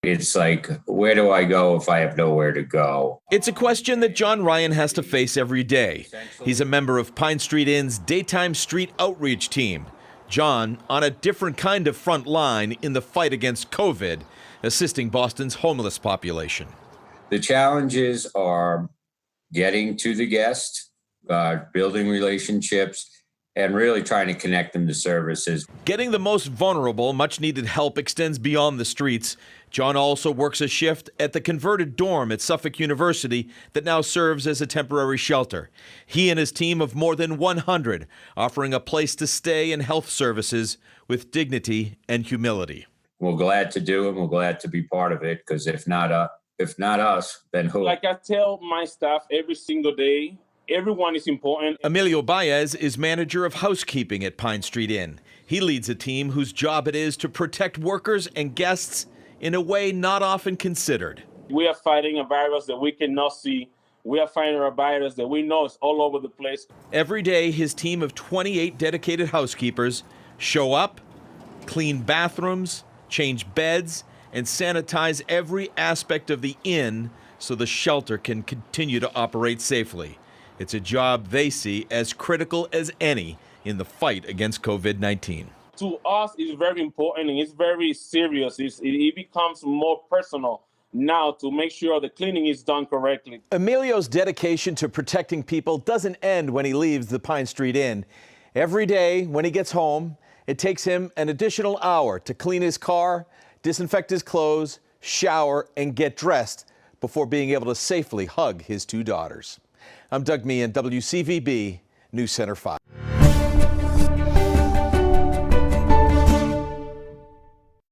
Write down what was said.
It's like, where do I go if I have nowhere to go? It's a question that John Ryan has to face every day. He's a member of Pine Street Inn's daytime street outreach team. John on a different kind of front line in the fight against COVID, assisting Boston's homeless population. The challenges are getting to the guest, building relationships, and really trying to connect them to services. Getting the most vulnerable, much-needed help extends beyond the streets. John also works a shift at the converted dorm at Suffolk University that now serves as a temporary shelter. He and his team of more than 100 offering a place to stay and health services with dignity and humility. We're glad to do it. We're glad to be part of it, because if not us, then who? Like I tell my staff every single day, everyone is important. Emilio Baez is manager of housekeeping at Pine Street Inn. He leads a team whose job it is to protect workers and guests in a way not often considered. We are fighting a virus that we cannot see. We are fighting a virus that we know is all over the place. Every day, his team of 28 dedicated housekeepers show up, clean bathrooms, change beds, and sanitize every aspect of the inn so the shelter can continue to operate safely. It's a job they see as critical as any in the fight against COVID-19. To us, it's very important and it's very serious. It becomes more personal now to make sure the cleaning is done correctly. Emilio's dedication to protecting people doesn't end when he leaves the Pine Street Inn. Every day when he gets home, it takes him an additional hour to clean his car, disinfect his clothes, shower, and get dressed before being able to safely hug his two daughters. I'm Doug Meehan, WCVB News Center 5.